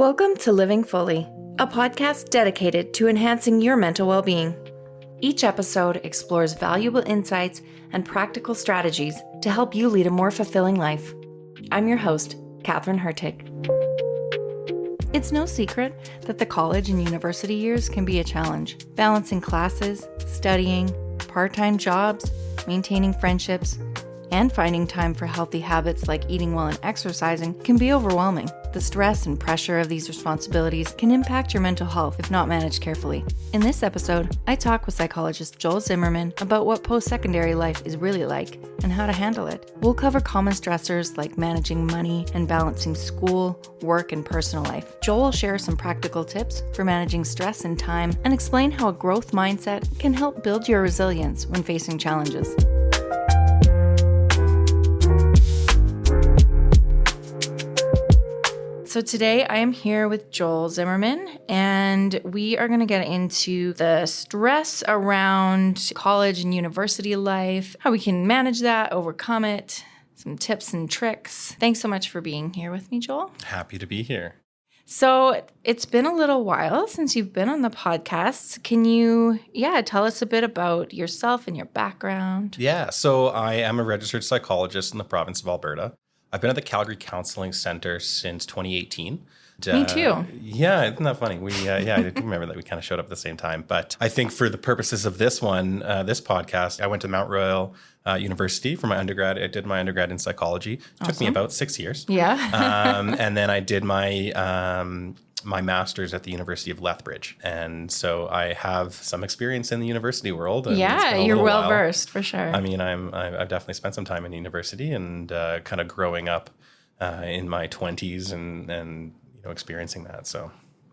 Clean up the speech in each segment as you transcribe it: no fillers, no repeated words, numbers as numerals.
Welcome to Living Fully, a podcast dedicated to enhancing your mental well-being. Each episode explores valuable insights and practical strategies to help you lead a more fulfilling life. I'm your host, Catherine Hertig. It's no secret that the college and university years can be a challenge. Balancing classes, studying, part-time jobs, maintaining friendships, and finding time for healthy habits like eating well and exercising can be overwhelming. The stress and pressure of these responsibilities can impact your mental health if not managed carefully. In this episode, I talk with psychologist Joel Zimmerman about what post-secondary life is really like and how to handle it. We'll cover common stressors like managing money and balancing school, work, and personal life. Joel will share some practical tips for managing stress and time and explain how a growth mindset can help build your resilience when facing challenges. So today I am here with Joel Zimmerman, and we are going to get into the stress around college and university life, how we can manage that, overcome it, some tips and tricks. Thanks so much for being here with me, Joel. Happy to be here. So it's been a little while since you've been on the podcast. Can you, tell us a bit about yourself and your background? Yeah, so I am a registered psychologist in the province of Alberta. I've been at the Calgary Counseling Center since 2018. Me too. Yeah, isn't that funny? I do remember that we kind of showed up at the same time. But I think for the purposes of this one, this podcast, I went to Mount Royal University for my undergrad. I did my undergrad in psychology. It took me about 6 years. Yeah. And then I did my master's at the University of Lethbridge. And so I have some experience in the university world. Yeah, you're well versed for sure. I mean, I've definitely spent some time in university and kind of growing up in my 20s and experiencing that. So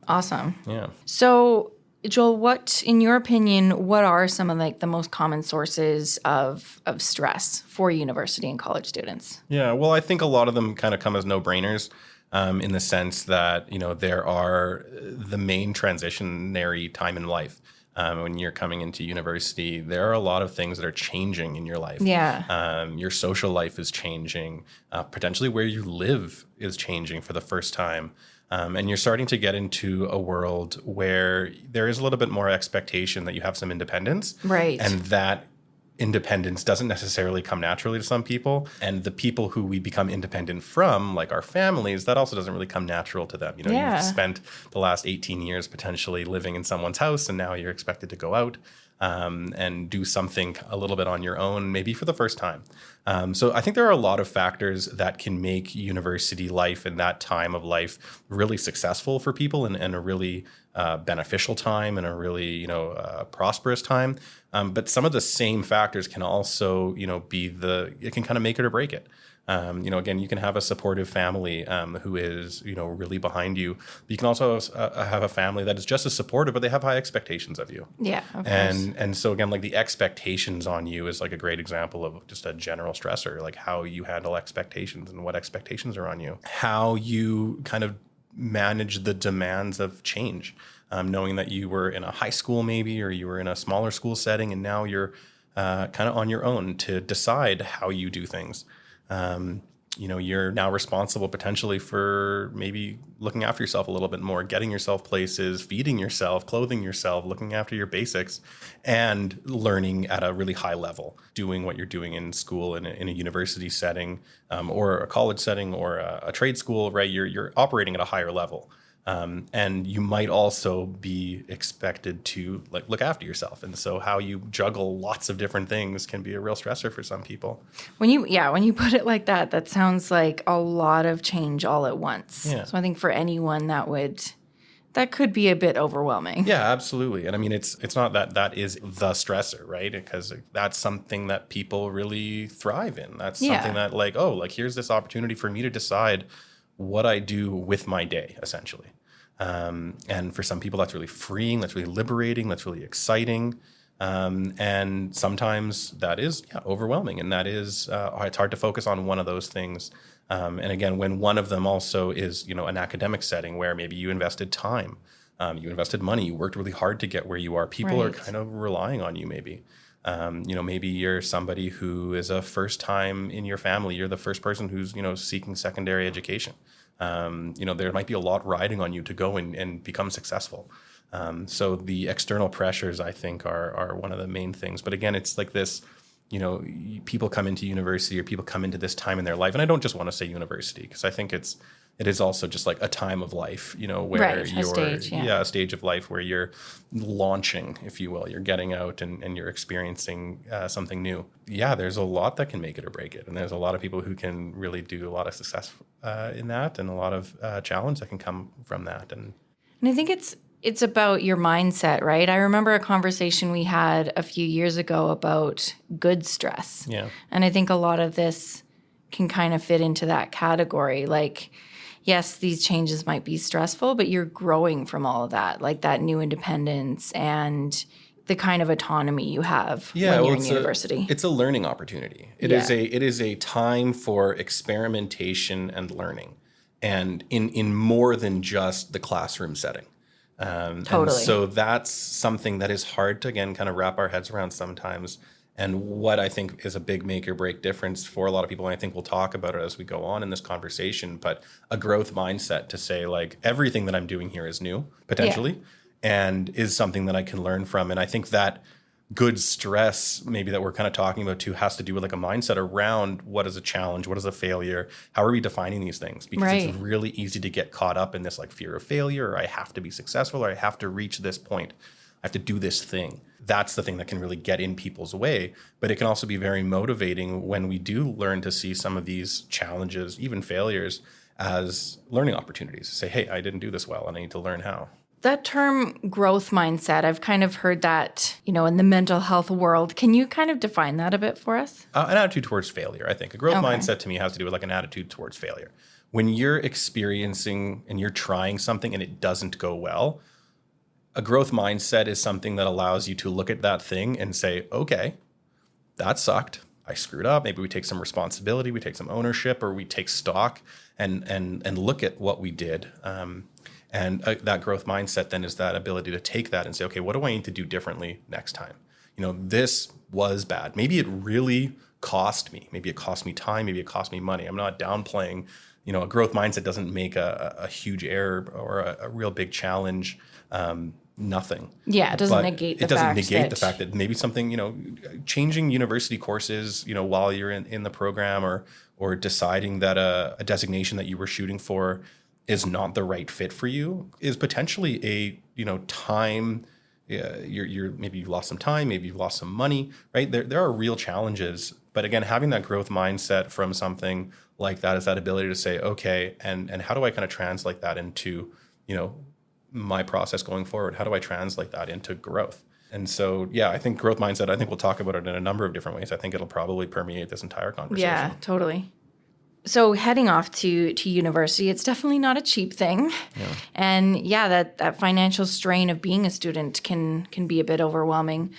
awesome. Yeah. So Joel, what, in your opinion, what are some of the most common sources of stress for university and college students? Yeah, well, I think a lot of them kind of come as no-brainers. In the sense that, there are the main transitionary time in life. When you're coming into university, there are a lot of things that are changing in your life. Yeah. Your social life is changing. Potentially where you live is changing for the first time. And you're starting to get into a world where there is a little bit more expectation that you have some independence. Right. And that independence doesn't necessarily come naturally to some people. And the people who we become independent from, like our families, that also doesn't really come natural to them. You've spent the last 18 years potentially living in someone's house, and now you're expected to go out and do something a little bit on your own, maybe for the first time. So I think there are a lot of factors that can make university life and that time of life really successful for people and a really beneficial time and a really, prosperous time. But some of the same factors can also, it can kind of make it or break it. Again, you can have a supportive family who is, really behind you. But you can also have a family that is just as supportive, but they have high expectations of you. Yeah, of course. And so again, like the expectations on you is like a great example of just a general stressor, like how you handle expectations and what expectations are on you, how you kind of manage the demands of change, knowing that you were in a high school maybe, or you were in a smaller school setting, and now you're kind of on your own to decide how you do things. You're now responsible potentially for maybe looking after yourself a little bit more, getting yourself places, feeding yourself, clothing yourself, looking after your basics, and learning at a really high level, doing what you're doing in school in a university setting, or a college setting, or a trade school, right? You're operating at a higher level. And you might also be expected to look after yourself. And so how you juggle lots of different things can be a real stressor for some people. When you put it like that, that sounds like a lot of change all at once. Yeah. So I think for anyone that could be a bit overwhelming. Yeah, absolutely. And I mean, it's not that is the stressor, right? Because that's something that people really thrive in. That's something that here's this opportunity for me to decide what I do with my day, essentially. And for some people, that's really freeing, that's really liberating, that's really exciting. And sometimes that is overwhelming. And that is, it's hard to focus on one of those things. And again, when one of them also is, an academic setting where maybe you invested time, you invested money, you worked really hard to get where you are. People are kind of relying on you maybe. Maybe you're somebody who is a first time in your family. You're the first person who's, seeking secondary education. There might be a lot riding on you to go and become successful. So the external pressures, I think, are one of the main things. But again, it's like this, people come into university or people come into this time in their life. And I don't just want to say university, because I think it is also just like a time of life, where you're a stage of life where you're launching, if you will. You're getting out and you're experiencing something new. Yeah, there's a lot that can make it or break it. And there's a lot of people who can really do a lot of success in that, and a lot of challenge that can come from that. And I think it's about your mindset, right? I remember a conversation we had a few years ago about good stress. Yeah. And I think a lot of this can kind of fit into that category. Like, yes, these changes might be stressful, but you're growing from all of that, like that new independence and the kind of autonomy you have when you're in university. It's a learning opportunity. It is a time for experimentation and learning, and in more than just the classroom setting. Totally. And so that's something that is hard to, again, kind of wrap our heads around sometimes. And what I think is a big make or break difference for a lot of people, and I think we'll talk about it as we go on in this conversation, but a growth mindset to say, like, everything that I'm doing here is new, potentially, and is something that I can learn from. And I think that good stress, maybe that we're kind of talking about too, has to do with like a mindset around what is a challenge, what is a failure, how are we defining these things? Because it's really easy to get caught up in this like fear of failure, or I have to be successful, or I have to reach this point, I have to do this thing. That's the thing that can really get in people's way. But it can also be very motivating when we do learn to see some of these challenges, even failures, as learning opportunities. Say, hey, I didn't do this well, and I need to learn how. That term growth mindset, I've kind of heard that, in the mental health world. Can you kind of define that a bit for us? An attitude towards failure, I think. A growth mindset to me has to do with like an attitude towards failure. When you're experiencing and you're trying something and it doesn't go well, a growth mindset is something that allows you to look at that thing and say, okay, that sucked. I screwed up. Maybe we take some responsibility, we take some ownership, or we take stock and look at what we did. And that growth mindset then is that ability to take that and say, okay, what do I need to do differently next time? This was bad. Maybe it really cost me. Maybe it cost me time. Maybe it cost me money. I'm not downplaying. A growth mindset doesn't make a huge error or a real big challenge nothing. Yeah, it doesn't negate the fact that maybe something, changing university courses, while you're in the program, or deciding that a designation that you were shooting for is not the right fit for you, is potentially a time. You're maybe you've lost some time, maybe you've lost some money, right? There are real challenges, but again, having that growth mindset from something like that is that ability to say, okay, and how do I kind of translate that into my process going forward? How do I translate that into growth? And so, I think growth mindset, I think we'll talk about it in a number of different ways. I think it'll probably permeate this entire conversation. Yeah, totally. So heading off to university, it's definitely not a cheap thing. Yeah. And that financial strain of being a student can be a bit overwhelming.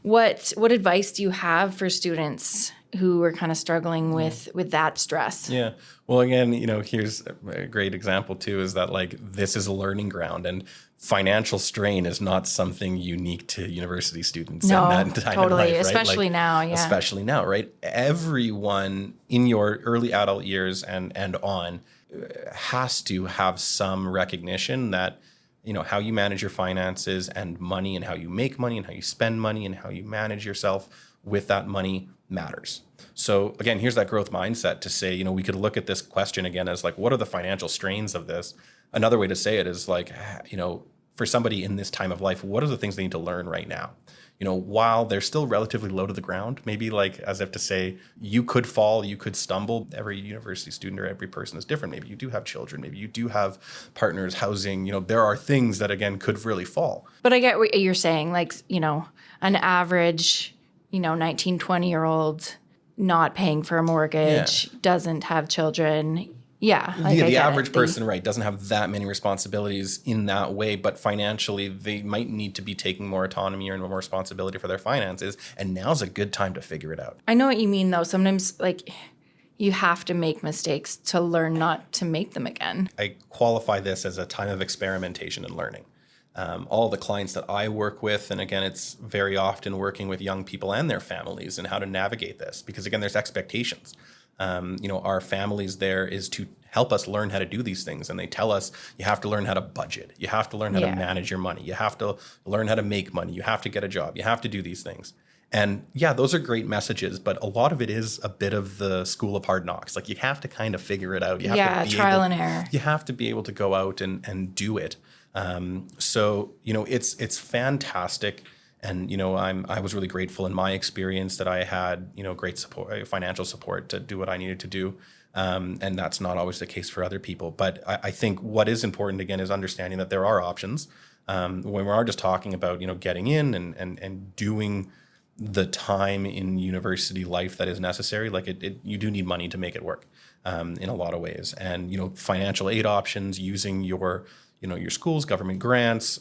What advice do you have for students who are kind of struggling with that stress? Yeah. Well, again, here's a great example too, is that like this is a learning ground, and financial strain is not something unique to university students. No, at that time totally. in life, right? Especially now. Yeah. Especially now, right? Everyone in your early adult years and on has to have some recognition that, how you manage your finances and money, and how you make money and how you spend money and how you manage yourself with that money matters. So again, here's that growth mindset to say, we could look at this question again as like, what are the financial strains of this? Another way to say it is like, for somebody in this time of life, what are the things they need to learn right now? While they're still relatively low to the ground, maybe like as if to say, you could fall, you could stumble. Every university student or every person is different. Maybe you do have children. Maybe you do have partners, housing. There are things that, again, could really fall. But I get what you're saying. Like, an average, 19, 20-year-old not paying for a mortgage, doesn't have children. Yeah. The average person, right, doesn't have that many responsibilities in that way, but financially they might need to be taking more autonomy or more responsibility for their finances. And now's a good time to figure it out. I know what you mean, though. Sometimes, like, you have to make mistakes to learn not to make them again. I qualify this as a time of experimentation and learning. all the clients that I work with. And again, it's very often working with young people and their families and how to navigate this, because again, there's expectations. Our families there is to help us learn how to do these things. And they tell us, you have to learn how to budget. You have to learn how to manage your money. You have to learn how to make money. You have to get a job. You have to do these things. And yeah, those are great messages, but a lot of it is a bit of the school of hard knocks. Like, you have to kind of figure it out. You have to be trial and error. You have to be able to go out and do it. It's fantastic. And, I was really grateful in my experience that I had, great support, financial support to do what I needed to do. And that's not always the case for other people. But I think what is important, again, is understanding that there are options. When we are just talking about, getting in and doing the time in university life that is necessary, like you do need money to make it work in a lot of ways. And, financial aid options, using your school's government grants,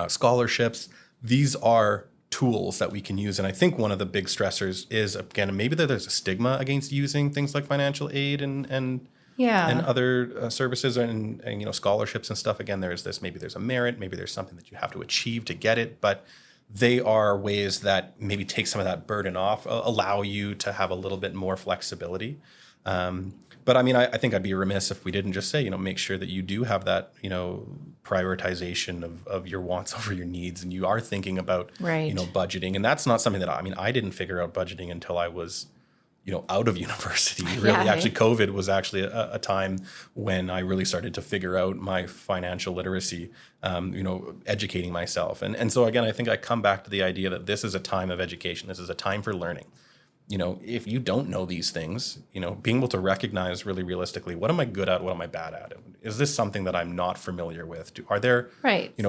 scholarships, these are tools that we can use. And I think one of the big stressors is, again, maybe that there's a stigma against using things like financial aid and other services and scholarships and stuff. Again, maybe there's a merit, maybe there's something that you have to achieve to get it, but they are ways that maybe take some of that burden off, allow you to have a little bit more flexibility. But I mean, I think I'd be remiss if we didn't just say, make sure that you do have that, prioritization of your wants over your needs, and you are thinking about, budgeting. And that's not something that I didn't figure out budgeting until I was, out of university. Really, actually, COVID was actually a time when I really started to figure out my financial literacy, educating myself. And so again, I think I come back to the idea that this is a time of education. This is a time for learning. If you don't know these things, being able to recognize really realistically, what am I good at? What am I bad at? Is this something that I'm not familiar with? Are there,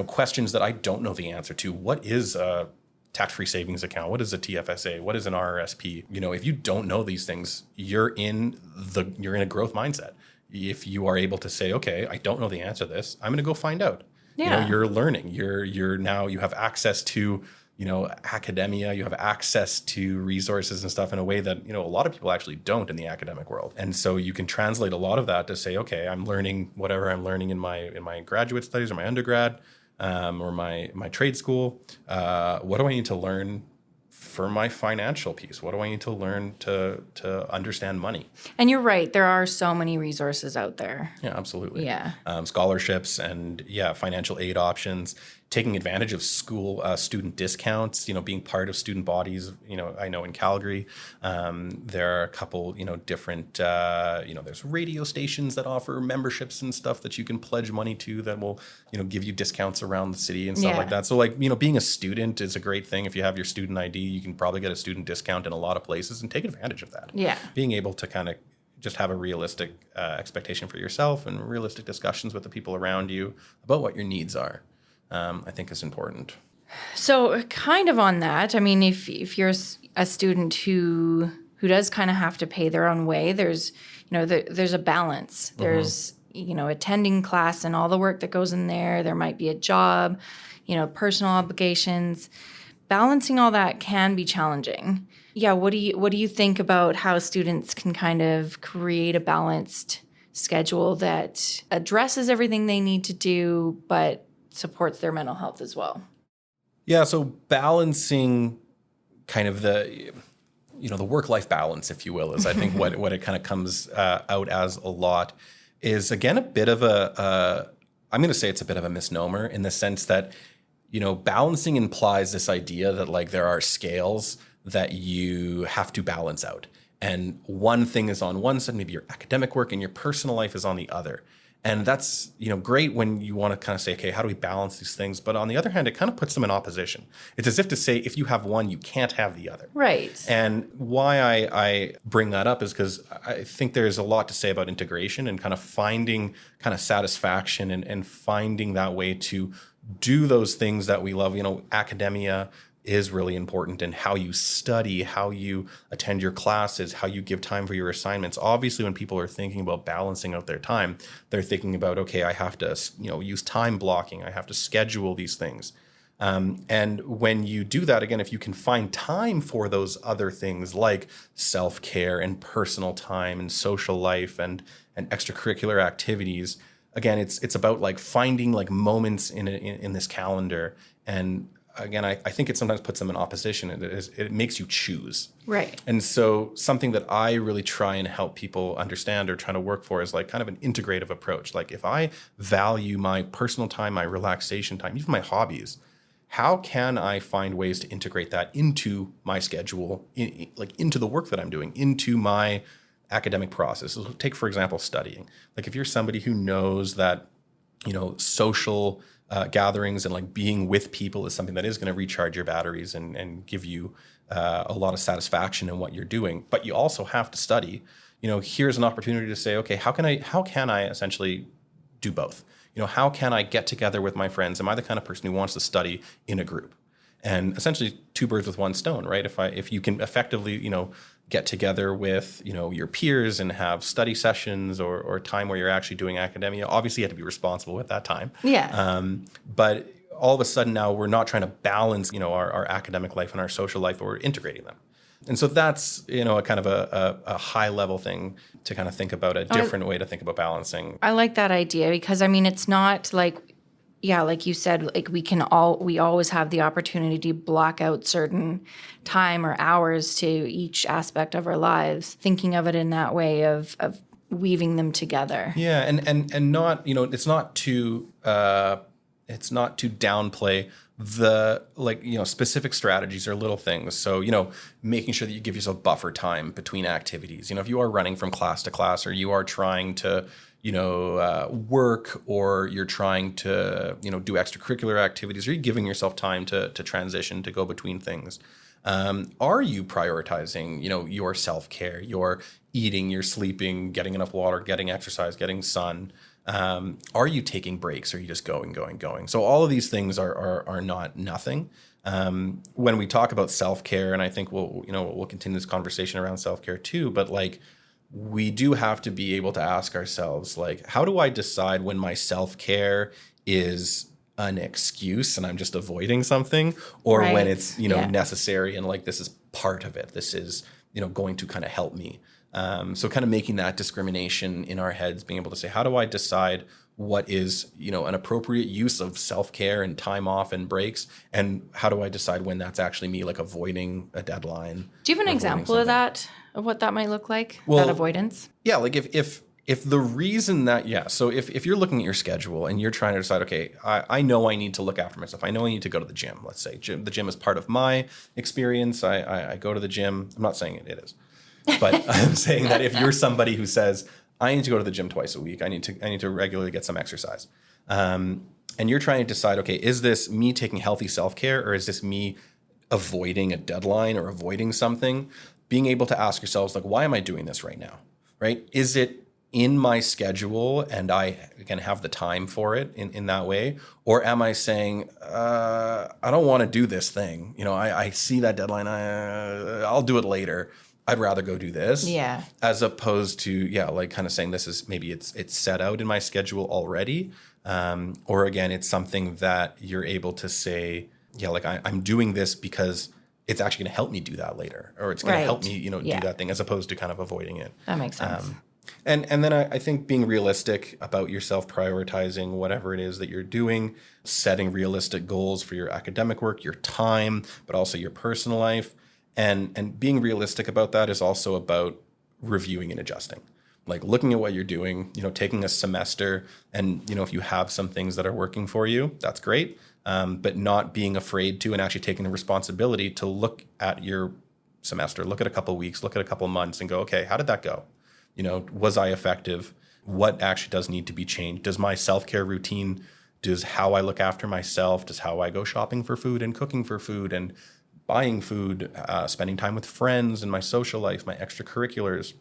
questions that I don't know the answer to? What is a tax-free savings account? What is a TFSA? What is an RRSP? If you don't know these things, you're in a growth mindset. If you are able to say, okay, I don't know the answer to this, I'm going to go find out. Yeah. You're learning. You have access to academia, you have access to resources and stuff in a way that, a lot of people actually don't in the academic world. And so you can translate a lot of that to say, okay, I'm learning whatever I'm learning in my graduate studies or my undergrad, or my trade school. What do I need to learn for my financial piece? What do I need to learn to understand money? And you're right. There are so many resources out there. Yeah, absolutely. Yeah. Scholarships and financial aid options, taking advantage of school student discounts, being part of student bodies. I know in Calgary, there are a couple, different, there's radio stations that offer memberships and stuff that you can pledge money to that will, give you discounts around the city and stuff like that. So being a student is a great thing. If you have your student ID, you can probably get a student discount in a lot of places and take advantage of that. Yeah. Being able to kind of just have a realistic expectation for yourself and realistic discussions with the people around you about what your needs are. I think is important. So kind of on that, I mean, if you're a student who does kind of have to pay their own way, there's a balance. There's, attending class and all the work that goes in there. There might be a job, personal obligations. Balancing all that can be challenging. Yeah, what do you think about how students can kind of create a balanced schedule that addresses everything they need to do, but supports their mental health as well? Yeah, so balancing kind of the work-life balance, if you will, is I think what it kind of comes out as a lot is, again, a bit of I'm going to say it's a bit of a misnomer in the sense that, balancing implies this idea that there are scales that you have to balance out. And one thing is on one side, maybe your academic work, and your personal life is on the other. And that's, great when you want to kind of say, okay, how do we balance these things? But on the other hand, it kind of puts them in opposition. It's as if to say, if you have one, you can't have the other. Right. And why I bring that up is because I think there's a lot to say about integration and kind of finding kind of satisfaction and finding that way to do those things that we love. Academia is really important, and how you study, how you attend your classes, how you give time for your assignments. Obviously, when people are thinking about balancing out their time, they're thinking about, okay, I have to, use time blocking. I have to schedule these things. And when you do that, again, if you can find time for those other things like self-care and personal time and social life and extracurricular activities, again, it's about like finding like moments in this calendar. And again, I think it sometimes puts them in opposition. It makes you choose. Right. And so something that I really try and help people understand or trying to work for is like kind of an integrative approach. Like if I value my personal time, my relaxation time, even my hobbies, how can I find ways to integrate that into my schedule, like into the work that I'm doing, into my academic process? So take, for example, studying. Like if you're somebody who knows that, social gatherings and like being with people is something that is going to recharge your batteries and give you a lot of satisfaction in what you're doing, but you also have to study. Here's an opportunity to say, okay, how can I essentially do both? How can I get together with my friends? Am I the kind of person who wants to study in a group? And essentially two birds with one stone, right? If you can effectively, get together with, your peers and have study sessions or time where you're actually doing academia, obviously you have to be responsible with that time. Yeah. But all of a sudden now we're not trying to balance, our academic life and our social life, but we're integrating them. And so that's, a kind of a high level thing to kind of think about, a different way to think about balancing. I like that idea because, it's not like, like you said, like we always have the opportunity to block out certain time or hours to each aspect of our lives, thinking of it in that way of weaving them together. Yeah. And not, it's not to downplay the specific strategies or little things. So, making sure that you give yourself buffer time between activities. If you are running from class to class or you are trying to, work or you're trying to, do extracurricular activities, are you giving yourself time to transition, to go between things? Are you prioritizing, your self-care, your eating, your sleeping, getting enough water, getting exercise, getting sun? Are you taking breaks? Or are you just going? So all of these things are not nothing. When we talk about self-care, and I think we'll continue this conversation around self-care too, but like we do have to be able to ask ourselves, like, how do I decide when my self-care is an excuse and I'm just avoiding something, or right. when it's, necessary and like this is part of it. This is, going to kind of help me. So kind of making that discrimination in our heads, being able to say, how do I decide what is, an appropriate use of self-care and time off and breaks? And how do I decide when that's actually me, like avoiding a deadline? Do you have an example of that, of what that might look like, that avoidance? Yeah, like if the reason that, so if you're looking at your schedule and you're trying to decide, okay, I know I need to look after myself. I know I need to go to the gym. Let's say the gym is part of my experience. I go to the gym. I'm not saying it is. But I'm saying that if you're somebody who says, I need to go to the gym twice a week, I need to regularly get some exercise. And you're trying to decide, okay, is this me taking healthy self-care or is this me avoiding a deadline or avoiding something? Being able to ask yourselves, like, why am I doing this right now? Right? Is it in my schedule and I can have the time for it in that way? Or am I saying, I don't want to do this thing. I see that deadline. I'll do it later. I'd rather go do this. Yeah. As opposed to, like kind of saying this is maybe it's set out in my schedule already. Or again, it's something that you're able to say, like I'm doing this because it's actually going to help me do that later, or it's going to help me, do that thing, as opposed to kind of avoiding it. That makes sense. And then I think being realistic about yourself, prioritizing whatever it is that you're doing, setting realistic goals for your academic work, your time, but also your personal life. And being realistic about that is also about reviewing and adjusting. Like looking at what you're doing, taking a semester and, if you have some things that are working for you, that's great. But not being afraid to and actually taking the responsibility to look at your semester, look at a couple of weeks, look at a couple of months and go, okay, how did that go? Was I effective? What actually does need to be changed? Does my self-care routine, does how I look after myself, does how I go shopping for food and cooking for food and buying food, spending time with friends and my social life, my extracurriculars,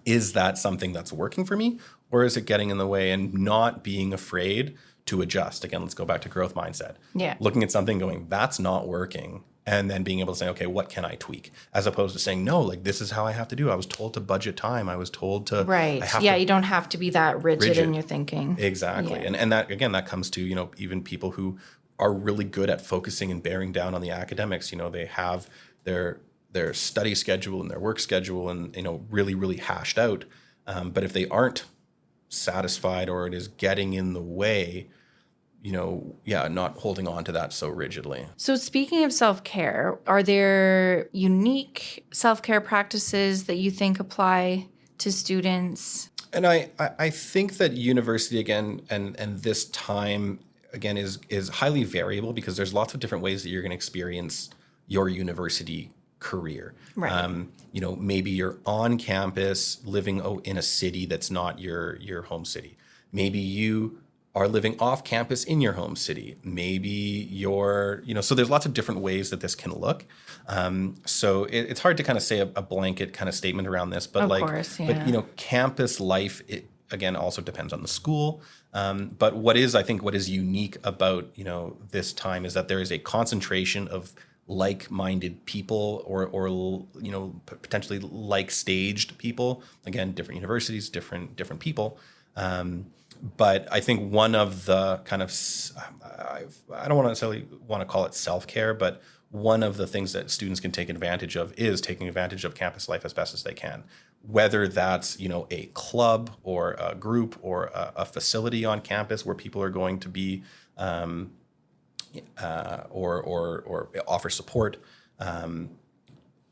is that something that's working for me, or is it getting in the way? And not being afraid to adjust. Again, let's go back to growth mindset. Yeah. Looking at something going, that's not working. And then being able to say, okay, what can I tweak? As opposed to saying, no, like this is how I have to do. I was told to budget time. I was told to. Right. You don't have to be that rigid in your thinking. Exactly. Yeah. And that, again, that comes to, even people who are really good at focusing and bearing down on the academics. They have their study schedule and their work schedule and, really, really hashed out. But if they aren't satisfied or it is getting in the way, not holding on to that so rigidly. So speaking of self-care, are there unique self-care practices that you think apply to students? And I think that university again and this time again is highly variable because there's lots of different ways that you're going to experience your university career. Right. Maybe you're on campus living in a city that's not your home city. Maybe you are living off campus in your home city. Maybe you're, so there's lots of different ways that this can look. So it's hard to kind of say a blanket kind of statement around this, but Of course, yeah. but campus life, it again also depends on the school. But what is unique about, this time is that there is a concentration of like-minded people or potentially like-staged people. Again, different universities, different people. But I think one of the kind of, I don't necessarily want to call it self-care, but one of the things that students can take advantage of is taking advantage of campus life as best as they can. Whether that's, a club or a group or a facility on campus where people are going to be or offer support.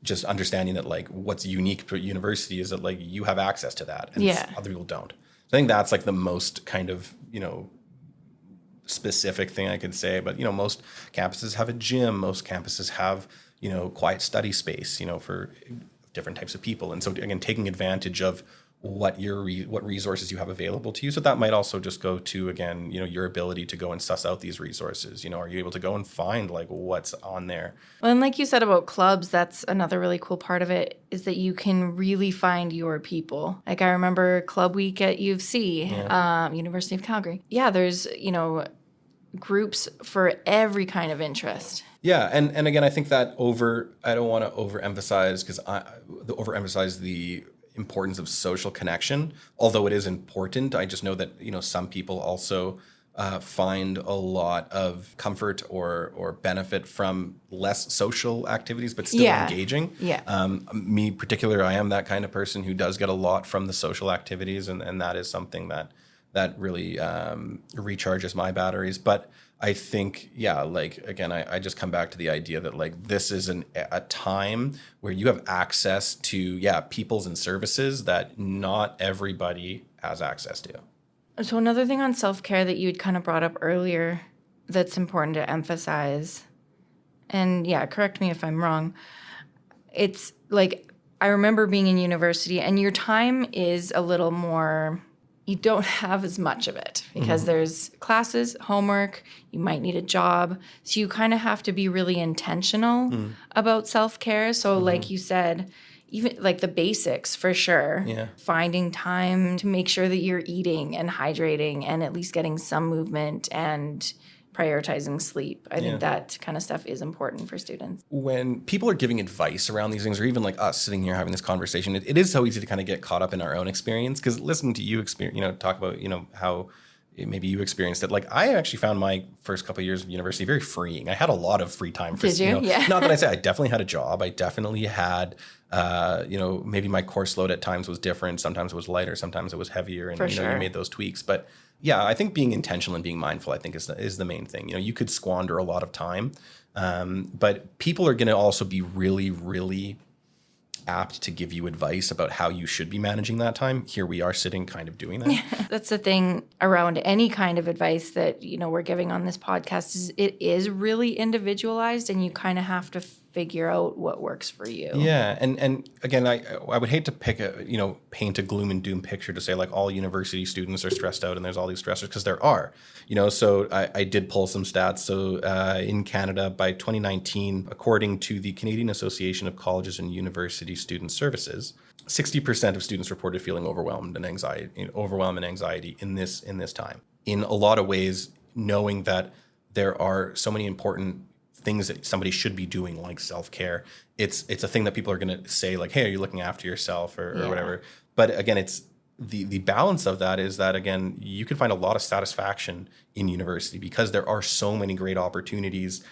Just understanding that what's unique to university is that you have access to that and other people don't. I think that's the most kind of, specific thing I could say. But, most campuses have a gym. Most campuses have, quiet study space, for different types of people. And so, again, taking advantage of what resources you have available to you. So that might also just go to, again, your ability to go and suss out these resources. Are you able to go and find what's on there? Well, and like you said about clubs, that's another really cool part of it is that you can really find your people. I remember Club Week at U of C, University of Calgary. Yeah, there's, groups for every kind of interest. Yeah, and again, I think that I don't want to overemphasize the importance of social connection, although it is important. I just know that some people also find a lot of comfort or benefit from less social activities, but still engaging. Yeah. Me particular, I am that kind of person who does get a lot from the social activities, and that is something that really recharges my batteries. But I think, again, I just come back to the idea that this is a time where you have access to, peoples and services that not everybody has access to. So another thing on self-care that you had kind of brought up earlier that's important to emphasize, and correct me if I'm wrong, it's I remember being in university and your time is a little more, you don't have as much of it because there's classes, homework, you might need a job. So you kind of have to be really intentional about self-care. So like you said, even the basics for sure. Yeah. Finding time to make sure that you're eating and hydrating and at least getting some movement and prioritizing sleep. I think that kind of stuff is important for students. When people are giving advice around these things, or even us sitting here having this conversation, it is so easy to kind of get caught up in our own experience. Because listening to you talk about, how maybe you experienced it. I actually found my first couple of years of university very freeing. I had a lot of free time. Did you? Yeah. Not that I say I definitely had a job. I definitely had, maybe my course load at times was different. Sometimes it was lighter. Sometimes it was heavier. And, you made those tweaks. But yeah, I think being intentional and being mindful, I think is the main thing. You could squander a lot of time, but people are going to also be really, really apt to give you advice about how you should be managing that time. Here we are sitting kind of doing that. Yeah, that's the thing around any kind of advice that, we're giving on this podcast is it is really individualized and you kind of have to figure out what works for you. Yeah. And again, I would hate to paint a gloom and doom picture to say all university students are stressed out and there's all these stressors, because there are, so I did pull some stats. So in Canada by 2019, according to the Canadian Association of Colleges and University Student Services, 60% of students reported feeling overwhelmed and anxiety in this time. In a lot of ways, knowing that there are so many important things that somebody should be doing, like self-care, it's a thing that people are going to say hey, are you looking after yourself or whatever. But again, it's the balance of that is that, again, you can find a lot of satisfaction in university because there are so many great opportunities.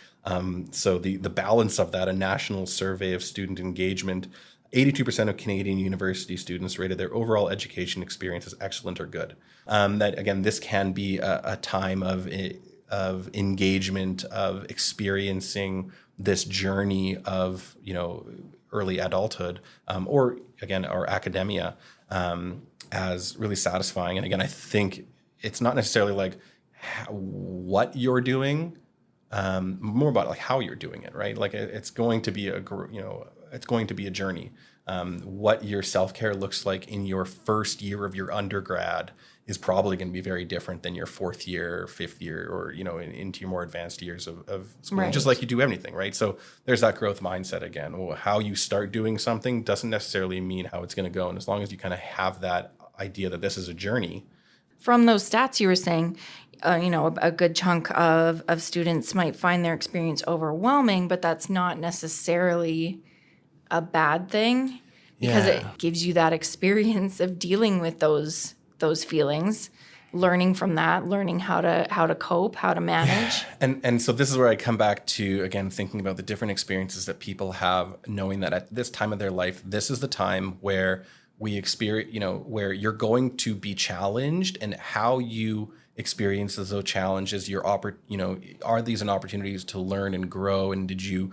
So the balance of that, a national survey of student engagement 82% of Canadian university students rated their overall education experience as excellent or good. That again, this can be a time of engagement, of experiencing this journey of, early adulthood, or again, our academia, as really satisfying. And again, I think it's not necessarily like what you're doing, more about like how you're doing it, right? Like it's going to be it's going to be a journey. What your self-care looks like in your first year of your undergrad is probably going to be very different than your fourth year, fifth year, or, into your more advanced years of schooling, Right. just like you do anything, right? So there's that growth mindset again. Well, how you start doing something doesn't necessarily mean how it's going to go. And as long as you kind of have that idea that this is a journey. From those stats you were saying, a good chunk of students might find their experience overwhelming, but that's not necessarily a bad thing because it gives you that experience of dealing with those feelings, learning from that, learning how to cope, how to manage. And so this is where I come back to, again, thinking about the different experiences that people have, knowing that at this time of their life, this is the time where we experience, where you're going to be challenged, and how you experience those challenges, are these an opportunities to learn and grow? And did you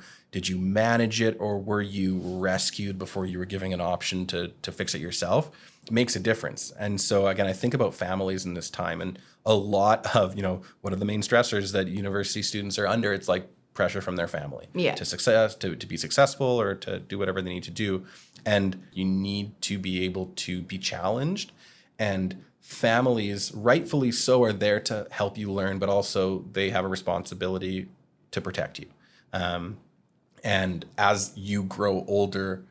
manage it, or were you rescued before you were given an option to fix it yourself? It makes a difference. And so again, I think about families in this time, and a lot of, what are the main stressors that university students are under? It's like pressure from their family to success, to be successful, or to do whatever they need to do. And you need to be able to be challenged, and families, rightfully so, are there to help you learn, but also they have a responsibility to protect you. And as you grow older,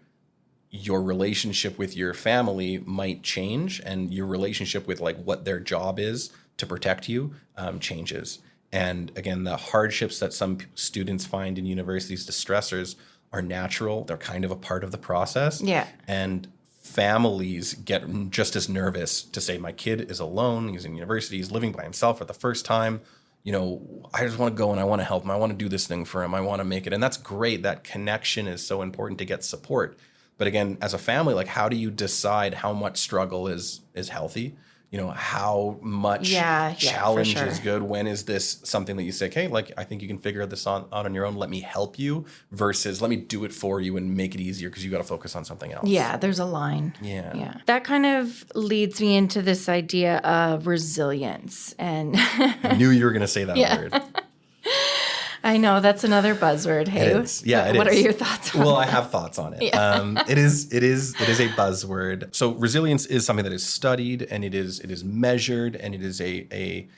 your relationship with your family might change, and your relationship with like what their job is to protect you changes. And again, the hardships that some students find in universities, the stressors, are natural. They're kind of a part of the process. Yeah. And families get just as nervous to say, my kid is alone, he's in university, he's living by himself for the first time. I just want to go and I want to help him. I want to do this thing for him. I want to make it. And that's great. That connection is so important to get support. But again, as a family, like, how do you decide how much struggle is healthy? How much challenge is good? When is this something that you say, hey, like, I think you can figure this out on your own. Let me help you, versus let me do it for you and make it easier because you got to focus on something else. Yeah, there's a line. Yeah. That kind of leads me into this idea of resilience. And I knew you were going to say that word. I know, that's another buzzword. Hey, it is. Yeah, what are your thoughts on it? Well, I have thoughts on it. Yeah. It is a buzzword. So resilience is something that is studied, and it is measured, and it is a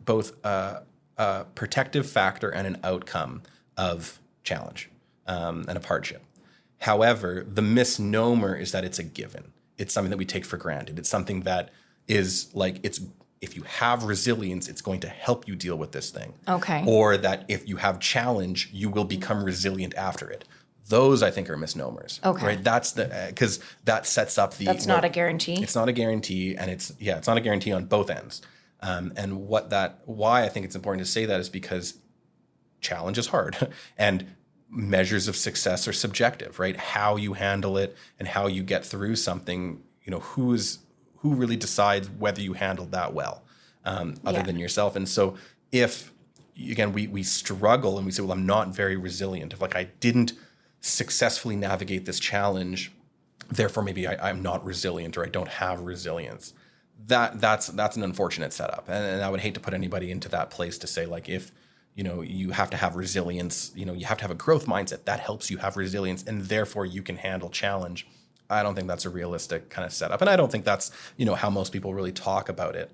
both a protective factor and an outcome of challenge and of hardship. However, the misnomer is that it's a given. It's something that we take for granted. It's something that is like, if you have resilience, it's going to help you deal with this thing. Okay. Or that if you have challenge, you will become resilient after it. Those, I think, are misnomers. Okay. Right? That's because that sets up the... That's not a guarantee. It's not a guarantee, and it's not a guarantee on both ends. And why I think it's important to say that is because challenge is hard, and measures of success are subjective, right? How you handle it and how you get through something, who really decides whether you handled that well, other than yourself. And so if, again, we struggle and we say, well, I'm not very resilient. If like I didn't successfully navigate this challenge, therefore maybe I'm not resilient, or I don't have resilience. That's an unfortunate setup. And I would hate to put anybody into that place to say, like, if you have to have resilience, you have to have a growth mindset that helps you have resilience, and therefore you can handle challenge. I don't think that's a realistic kind of setup. And I don't think that's, how most people really talk about it.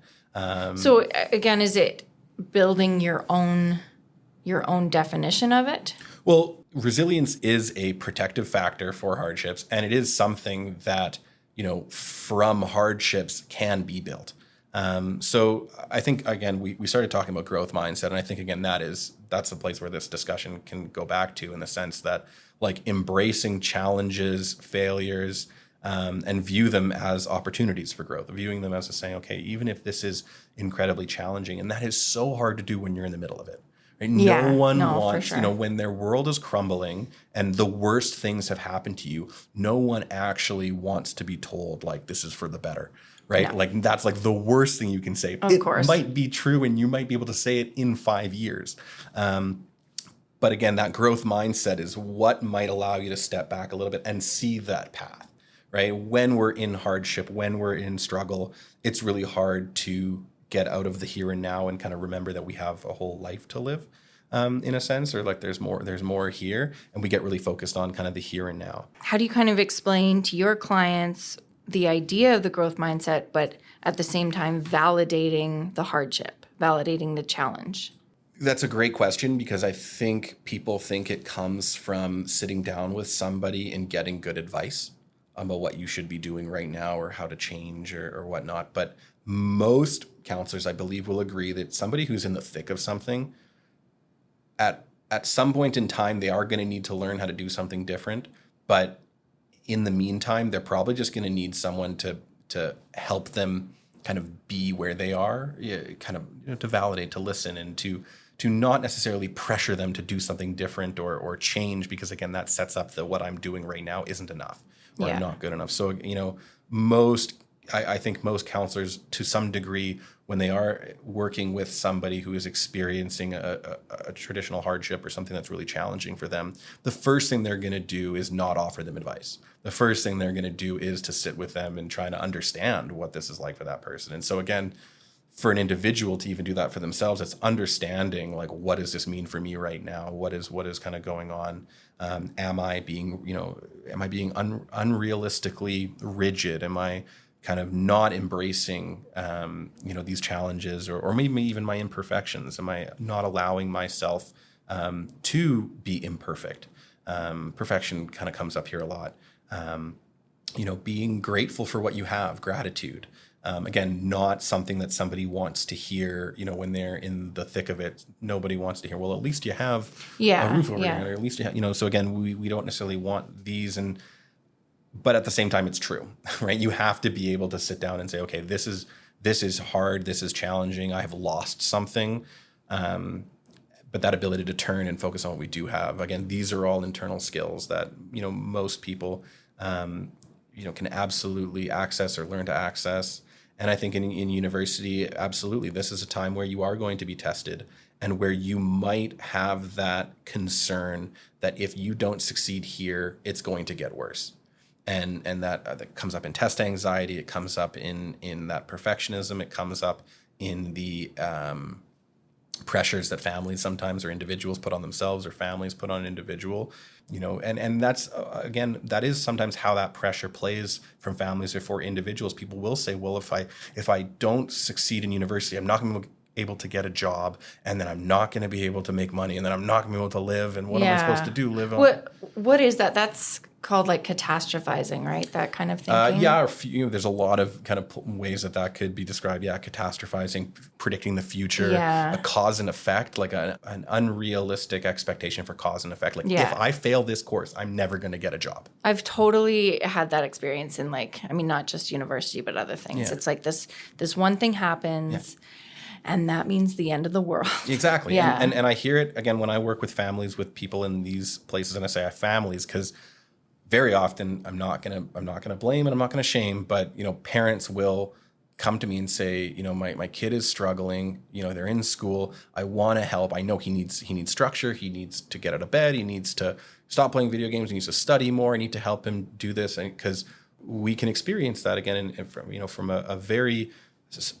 So again, is it building your own definition of it? Well, resilience is a protective factor for hardships, and it is something that, from hardships can be built. So I think, again, we started talking about growth mindset, and I think, again, that's the place where this discussion can go back to, in the sense that, like, embracing challenges, failures, and view them as opportunities for growth, viewing them as saying, okay, even if this is incredibly challenging, and that is so hard to do when you're in the middle of it, Right? Yeah, No one no, for wants, sure. when their world is crumbling and the worst things have happened to you, no one actually wants to be told like this is for the better, right? No. Like that's like the worst thing you can say. Of It course. might be true and you might be able to say it in 5 years. But again, that growth mindset is what might allow you to step back a little bit and see that path, right? When we're in hardship, when we're in struggle, it's really hard to get out of the here and now and kind of remember that we have a whole life to live, in a sense, or like there's more here, and we get really focused on kind of the here and now. How do you kind of explain to your clients the idea of the growth mindset, but at the same time validating the hardship, validating the challenge? That's a great question, because I think people think it comes from sitting down with somebody and getting good advice about what you should be doing right now or how to change or whatnot. But most counselors, I believe, will agree that somebody who's in the thick of something, at some point in time, they are going to need to learn how to do something different. But in the meantime, they're probably just going to need someone to help them kind of be where they are, kind of, to validate, to listen, and to not necessarily pressure them to do something different or change, because again, that sets up that what I'm doing right now isn't enough or Yeah. not good enough. So, I think most counselors, to some degree, when they are working with somebody who is experiencing a traditional hardship or something that's really challenging for them, the first thing they're going to do is not offer them advice. The first thing they're going to do is to sit with them and try to understand what this is like for that person. And so again, for an individual to even do that for themselves, it's understanding like, what does this mean for me right now? What is kind of going on? Am I being unrealistically rigid? Am I kind of not embracing, these challenges or maybe even my imperfections? Am I not allowing myself to be imperfect? Perfection kind of comes up here a lot. Being grateful for what you have, gratitude. Again, not something that somebody wants to hear, when they're in the thick of it. Nobody wants to hear, well, at least you have a roof over your head, or at least you have, so again, we don't necessarily want these. But at the same time, it's true, right? You have to be able to sit down and say, okay, this is hard. This is challenging. I have lost something. But that ability to turn and focus on what we do have, again, these are all internal skills that, most people, can absolutely access or learn to access. And I think in university, absolutely, this is a time where you are going to be tested and where you might have that concern that if you don't succeed here, it's going to get worse. And that comes up in test anxiety. It comes up in that perfectionism. It comes up in the pressures that families sometimes or individuals put on themselves or families put on an individual, and that's, again, that is sometimes how that pressure plays from families or for individuals. People will say, well, if I don't succeed in university, I'm not going to be able to get a job, and then I'm not going to be able to make money, and then I'm not going to be able to live, and what am I supposed to do? Live on? What is that? That's called like catastrophizing, right? That kind of thinking. There's a lot of kind of ways that could be described. Yeah, catastrophizing, predicting the future, Yeah. a cause and effect, like an unrealistic expectation for cause and effect. Like, Yeah. if I fail this course, I'm never going to get a job. I've totally had that experience in not just university, but other things. Yeah. It's like this one thing happens. Yeah. And that means the end of the world. Exactly. Yeah. And I hear it, again, when I work with families, with people in these places, and I say I have families because very often I'm not gonna blame and I'm not gonna shame, but parents will come to me and say, my kid is struggling, they're in school, I want to help. I know he needs structure, he needs to get out of bed, he needs to stop playing video games, he needs to study more, I need to help him do this, because we can experience that again from a very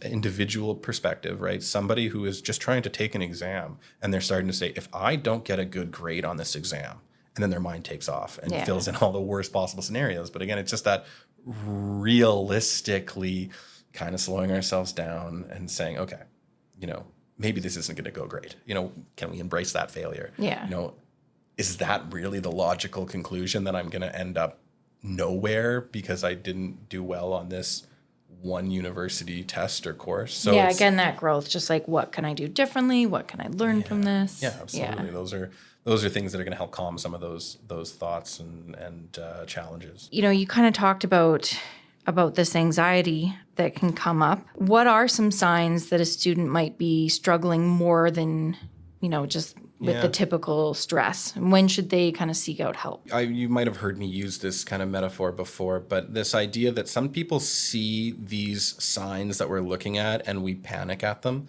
individual perspective, right? Somebody who is just trying to take an exam and they're starting to say, if I don't get a good grade on this exam, and then their mind takes off and fills in all the worst possible scenarios. But again, it's just that realistically kind of slowing ourselves down and saying, okay, maybe this isn't going to go great. Can we embrace that failure? Yeah. Is that really the logical conclusion, that I'm going to end up nowhere because I didn't do well on this one university test or course? So again, that growth, just like, what can I do differently? What can I learn from this? Yeah, absolutely. Yeah. Those are things that are going to help calm some of those thoughts and challenges. You kind of talked about this anxiety that can come up. What are some signs that a student might be struggling more than just with the typical stress? When should they kind of seek out help? You might have heard me use this kind of metaphor before, but this idea that some people see these signs that we're looking at and we panic at them.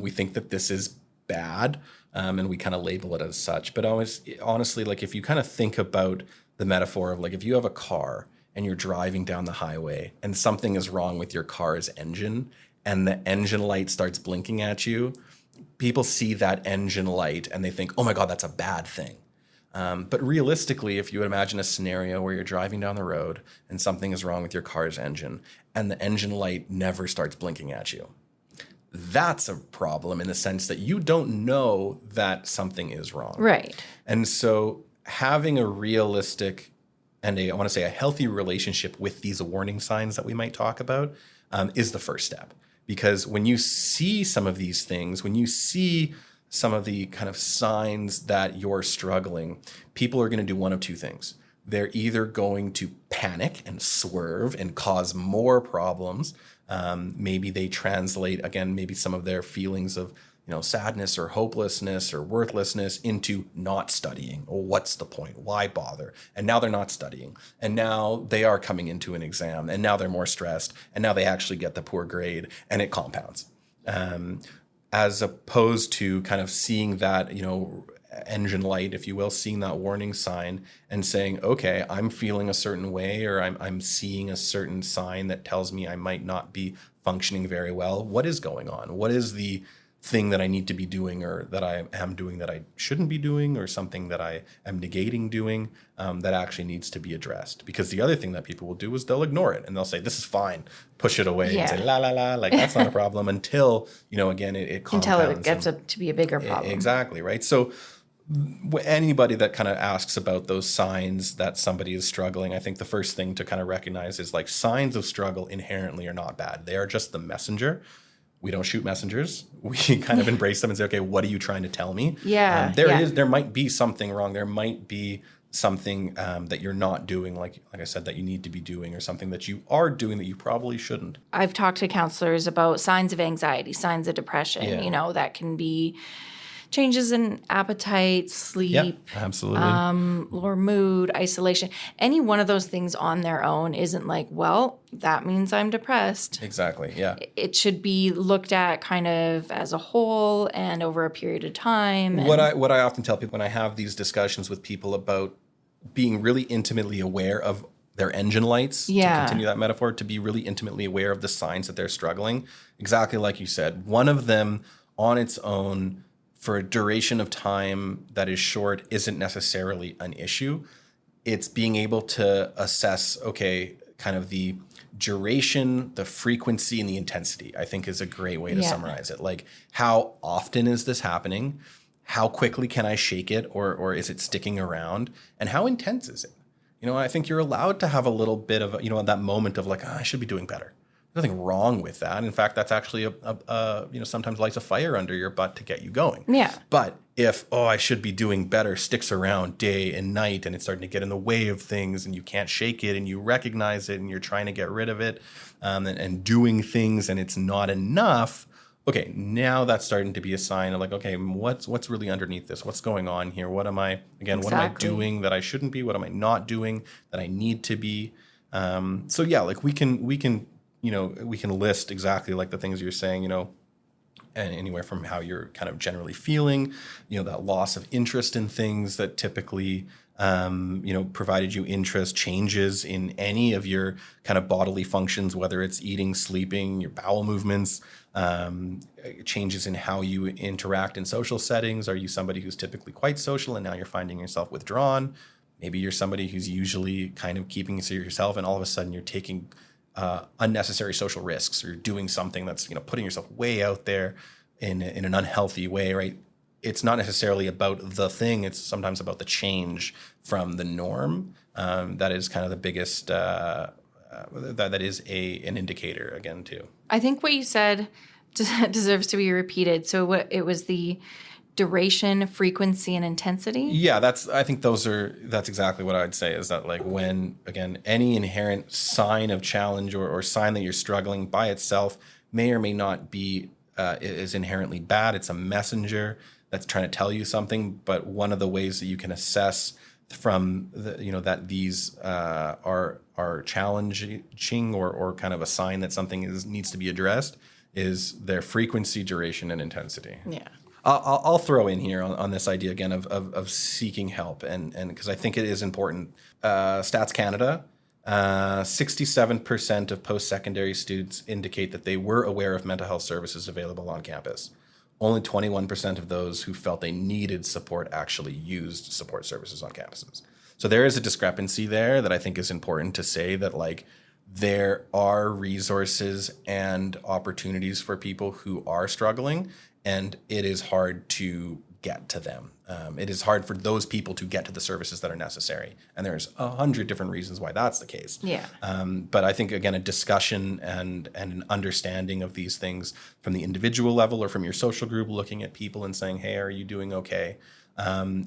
We think that this is bad, and we kind of label it as such. But honestly, like if you kind of think about the metaphor of like if you have a car and you're driving down the highway and something is wrong with your car's engine and the engine light starts blinking at you, people see that engine light and they think, oh my God, that's a bad thing. But realistically, if you would imagine a scenario where you're driving down the road and something is wrong with your car's engine and the engine light never starts blinking at you, that's a problem in the sense that you don't know that something is wrong. Right. And so having a realistic and I want to say a healthy relationship with these warning signs that we might talk about is the first step. Because when you see some of these things, when you see some of the kind of signs that you're struggling, people are going to do one of two things. They're either going to panic and swerve and cause more problems. Maybe they translate, again, maybe some of their feelings of sadness or hopelessness or worthlessness into not studying. Or what's the point? Why bother? And now they're not studying. And now they are coming into an exam. And now they're more stressed. And now they actually get the poor grade. And it compounds. As opposed to kind of seeing that, engine light, if you will, seeing that warning sign and saying, okay, I'm feeling a certain way, or I'm seeing a certain sign that tells me I might not be functioning very well. What is going on? What is the thing that I need to be doing, or that I am doing that I shouldn't be doing, or something that I am negating doing that actually needs to be addressed? Because the other thing that people will do is they'll ignore it and they'll say, this is fine, push it away and say, la, la, la, like that's not a problem until, again, it compounds. Until it gets up to be a bigger problem. Exactly, right? So anybody that kind of asks about those signs that somebody is struggling, I think the first thing to kind of recognize is like signs of struggle inherently are not bad. They are just the messenger. We don't shoot messengers. We kind of embrace them and say, okay, what are you trying to tell me? Yeah. There might be something wrong. There might be something that you're not doing, like I said, that you need to be doing, or something that you are doing that you probably shouldn't. I've talked to counselors about signs of anxiety, signs of depression, that can be changes in appetite, sleep, yep, absolutely, or mood, isolation. Any one of those things on their own isn't like, well, that means I'm depressed. Exactly, yeah. It should be looked at kind of as a whole and over a period of time. What I often tell people when I have these discussions with people about being really intimately aware of their engine lights, to continue that metaphor, to be really intimately aware of the signs that they're struggling, exactly like you said. One of them on its own, for a duration of time that is short, isn't necessarily an issue. It's being able to assess, okay, kind of the duration, the frequency, and the intensity, I think is a great way to summarize it. Like, how often is this happening? How quickly can I shake it, or is it sticking around? And how intense is it? I think you're allowed to have a little bit of, that moment of like, I should be doing better. Nothing wrong with that. In fact, that's actually sometimes lights a fire under your butt to get you going. Yeah. But if, I should be doing better, sticks around day and night, and it's starting to get in the way of things, and you can't shake it, and you recognize it, and you're trying to get rid of it, and doing things, and it's not enough. Okay, now that's starting to be a sign of like, okay, what's really underneath this? What's going on here? What am I doing that I shouldn't be? What am I not doing that I need to be? So yeah, like we can list exactly like the things you're saying, and anywhere from how you're kind of generally feeling, that loss of interest in things that typically, provided you interest, changes in any of your kind of bodily functions, whether it's eating, sleeping, your bowel movements, changes in how you interact in social settings. Are you somebody who's typically quite social and now you're finding yourself withdrawn? Maybe you're somebody who's usually kind of keeping to yourself and all of a sudden you're taking unnecessary social risks, or doing something that's putting yourself way out there in an unhealthy way, right? It's not necessarily about the thing; it's sometimes about the change from the norm. That is kind of the biggest. That is an indicator again too. I think what you said deserves to be repeated. So it was the duration, frequency, and intensity? Yeah, that's exactly what I'd say, is that like when, again, any inherent sign of challenge or sign that you're struggling by itself may or may not be is inherently bad. It's a messenger that's trying to tell you something. But one of the ways that you can assess from that these are challenging or kind of a sign that something needs to be addressed is their frequency, duration, and intensity. Yeah. I'll throw in here on this idea again of seeking help, and because I think it is important. Stats Canada, 67% of post-secondary students indicate that they were aware of mental health services available on campus. Only 21% of those who felt they needed support actually used support services on campuses. So there is a discrepancy there that I think is important to say, that like there are resources and opportunities for people who are struggling, and it is hard to get to them. It is hard for those people to get to the services that are necessary. And there's 100 different reasons why that's the case. Yeah. But I think, again, a discussion and an understanding of these things from the individual level or from your social group, looking at people and saying, hey, are you doing okay?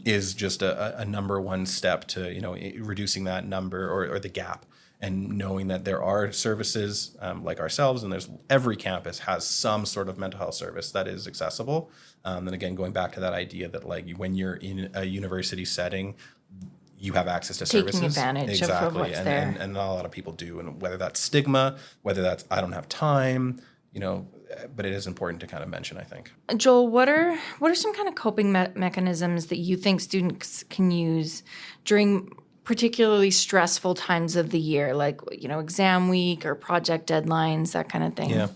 Is just a number one step to, reducing that number or the gap, and knowing that there are services like ourselves, and every campus has some sort of mental health service that is accessible. And again, going back to that idea that like when you're in a university setting, you have access to services. Taking advantage of what's there. And not a lot of people do. And whether that's stigma, whether that's I don't have time, but it is important to kind of mention, I think. Joel, what are some kind of coping mechanisms that you think students can use during particularly stressful times of the year, like, exam week or project deadlines, that kind of thing? Yeah.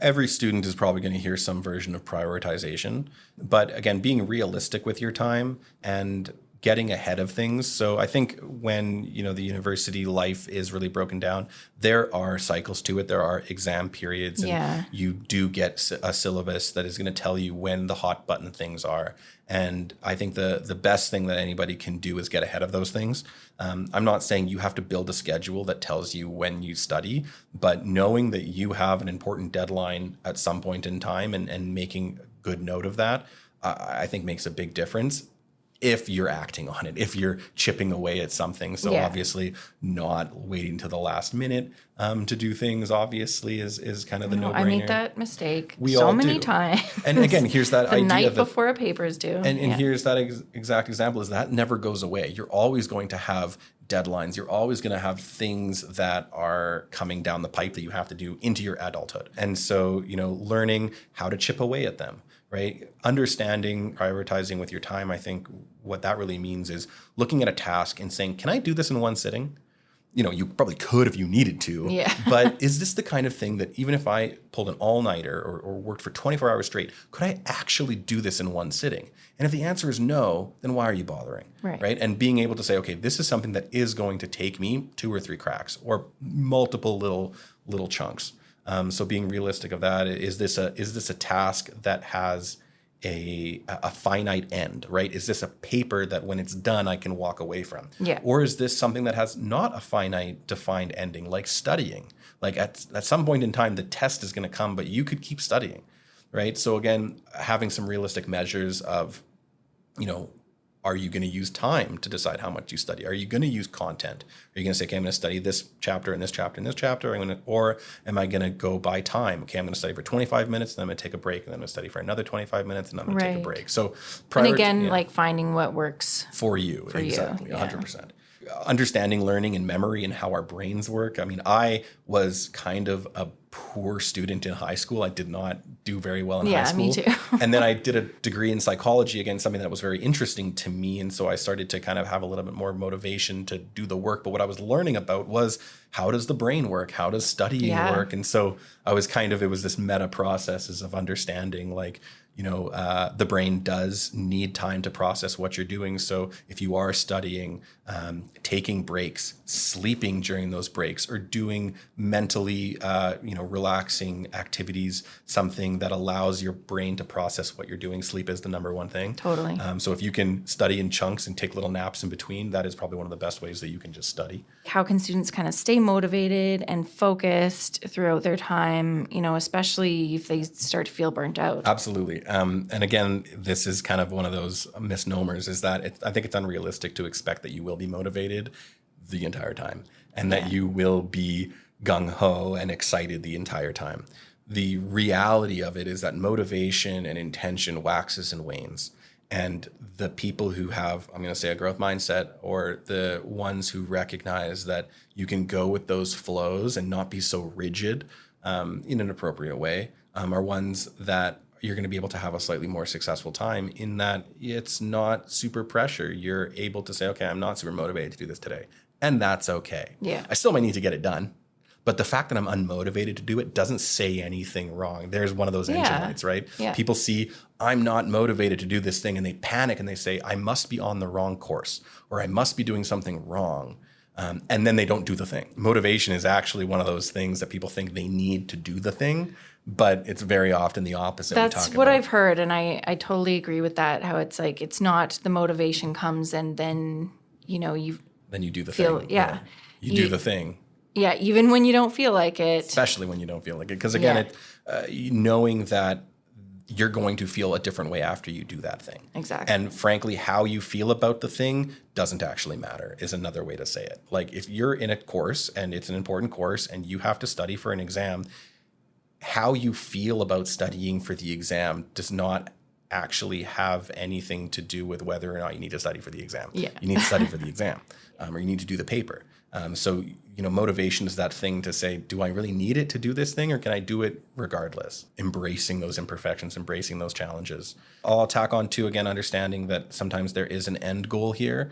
Every student is probably going to hear some version of prioritization. But again, being realistic with your time and getting ahead of things. So I think when, the university life is really broken down, there are cycles to it. There are exam periods, and you do get a syllabus that is going to tell you when the hot button things are. And I think the best thing that anybody can do is get ahead of those things. I'm not saying you have to build a schedule that tells you when you study, but knowing that you have an important deadline at some point in time and making good note of that, I think makes a big difference. If you're acting on it, if you're chipping away at something. So obviously not waiting to the last minute to do things, obviously is kind of the no-brainer. I make that mistake we so all many do. times. And again, here's that the idea night that, before a paper is due. And here's that exact example, is that never goes away. You're always going to have deadlines. You're always going to have things that are coming down the pipe that you have to do into your adulthood. And so, learning how to chip away at them. Right? Understanding, prioritizing with your time, I think what that really means is looking at a task and saying, can I do this in one sitting? You probably could if you needed to. Yeah. But is this the kind of thing that even if I pulled an all-nighter or worked for 24 hours straight, could I actually do this in one sitting? And if the answer is no, then why are you bothering? Right? And being able to say, okay, this is something that is going to take me 2 or 3 cracks or multiple little chunks. So being realistic of that, is this a task that has a finite end, right? Is this a paper that when it's done, I can walk away from? Yeah. Or is this something that has not a finite defined ending, like studying? Like at some point in time, the test is going to come, but you could keep studying, right? So again, having some realistic measures of, are you going to use time to decide how much you study? Are you going to use content? Are you going to say, okay, I'm going to study this chapter and this chapter and this chapter, or am I going to go by time? Okay, I'm going to study for 25 minutes, then I'm going to take a break, and then I'm going to study for another 25 minutes, and I'm going to take a break. So, and again, like finding what works for you, exactly, 100%. Understanding learning and memory and how our brains work. I mean, I was kind of a poor student in high school. I did not do very well in high school. Me too. And then I did a degree in psychology, again, something that was very interesting to me. And so I started to kind of have a little bit more motivation to do the work. But what I was learning about was, how does the brain work? How does studying work? And so I was it was this meta processes of understanding, like, the brain does need time to process what you're doing. So if you are studying, taking breaks, sleeping during those breaks, or doing mentally, relaxing activities, something that allows your brain to process what you're doing. Sleep is the number one thing. Totally. So if you can study in chunks and take little naps in between, that is probably one of the best ways that you can just study. How can students kind of stay motivated and focused throughout their time, especially if they start to feel burnt out? Absolutely. And again, this is kind of one of those misnomers, is that I think it's unrealistic to expect that you will be motivated the entire time and that you will be gung-ho and excited the entire time. The reality of it is that motivation and intention waxes and wanes. And the people who have, I'm going to say, a growth mindset, or the ones who recognize that you can go with those flows and not be so rigid in an appropriate way, are ones that you're going to be able to have a slightly more successful time, in that it's not super pressure. You're able to say, okay, I'm not super motivated to do this today. And that's okay. Yeah. I still might need to get it done. But the fact that I'm unmotivated to do it doesn't say anything wrong. There's one of those engine lights, right? Yeah. People see I'm not motivated to do this thing and they panic and they say, I must be on the wrong course, or I must be doing something wrong. And then they don't do the thing. Motivation is actually one of those things that people think they need to do the thing, but it's very often the opposite. That's what I've heard. And I totally agree with that. How it's like, it's not the motivation comes and then, then you do the feel, thing. yeah. You do the thing. Yeah, even when you don't feel like it. Especially when you don't feel like it. Because again, knowing that you're going to feel a different way after you do that thing. Exactly. And frankly, how you feel about the thing doesn't actually matter, is another way to say it. Like, if you're in a course and it's an important course and you have to study for an exam, how you feel about studying for the exam does not actually have anything to do with whether or not you need to study for the exam. Yeah. You need to study for the exam, or you need to do the paper. So, motivation is that thing to say, do I really need it to do this thing, or can I do it regardless? Embracing those imperfections, embracing those challenges. I'll tack on to, again, understanding that sometimes there is an end goal here.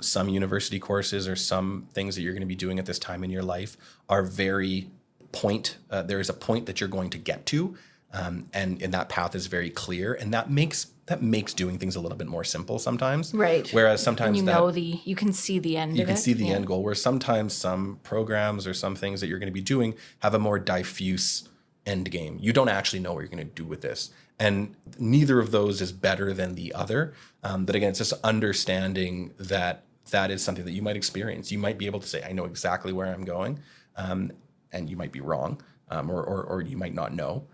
Some university courses or some things that you're going to be doing at this time in your life are very point. There is a point that you're going to get to. And that path is very clear, and that makes doing things a little bit more simple sometimes. Right. Whereas sometimes you can see the end. You can see the end goal. Where sometimes some programs or some things that you're going to be doing have a more diffuse end game. You don't actually know what you're going to do with this, and neither of those is better than the other. But again, it's just understanding that is something that you might experience. You might be able to say, I know exactly where I'm going, and you might be wrong, or you might not know.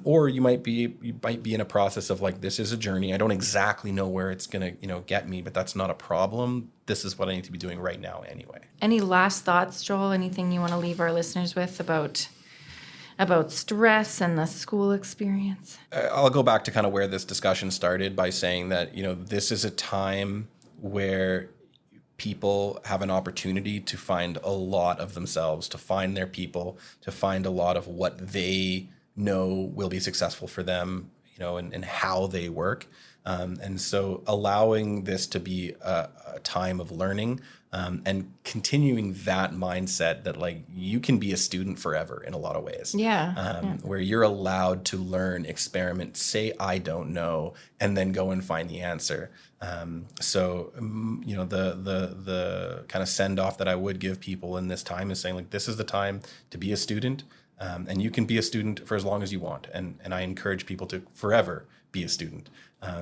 Or you might be in a process of like, this is a journey. I don't exactly know where it's going to, get me, but that's not a problem. This is what I need to be doing right now anyway. Any last thoughts, Joel? Anything you want to leave our listeners with about stress and the school experience? I'll go back to kind of where this discussion started by saying that, this is a time where people have an opportunity to find a lot of themselves, to find their people, to find a lot of what they know will be successful for them, and how they work. And so allowing this to be a time of learning, and continuing that mindset that like you can be a student forever in a lot of ways. Where you're allowed to learn, experiment, say, I don't know, and then go and find the answer. So the kind of send off that I would give people in this time is saying like, this is the time to be a student. And you can be a student for as long as you want. And I encourage people to forever be a student.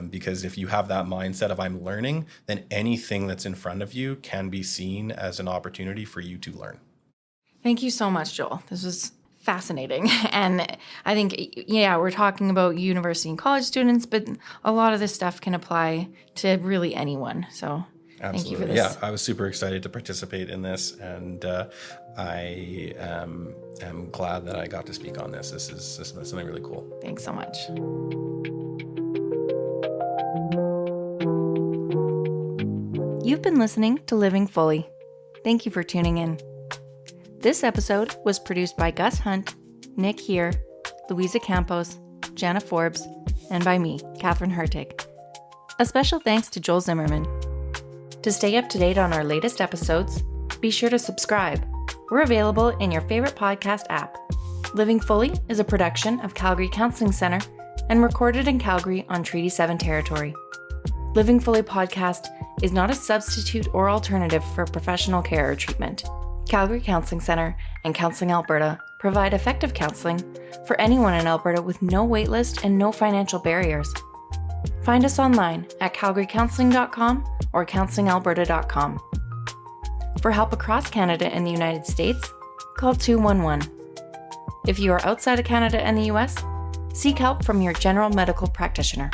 Because if you have that mindset of I'm learning, then anything that's in front of you can be seen as an opportunity for you to learn. Thank you so much, Joel. This was fascinating. And I think, we're talking about university and college students, but a lot of this stuff can apply to really anyone. So Absolutely. Thank you for this. Yeah, I was super excited to participate in this, and I am glad that I got to speak on this. This is something really cool. Thanks so much. You've been listening to Living Fully. Thank you for tuning in. This episode was produced by Gus Hunt, Nick Here, Louisa Campos, Jana Forbes, and by me, Catherine Hertig. A special thanks to Joel Zimmerman. To stay up to date on our latest episodes, be sure to subscribe. We're available in your favorite podcast app. Living Fully is a production of Calgary Counseling Centre and recorded in Calgary on Treaty 7 territory. Living Fully podcast is not a substitute or alternative for professional care or treatment. Calgary Counseling Centre and Counseling Alberta provide effective counseling for anyone in Alberta with no waitlist and no financial barriers. Find us online at calgarycounseling.com or counselingalberta.com. For help across Canada and the United States, call 211. If you are outside of Canada and the US, seek help from your general medical practitioner.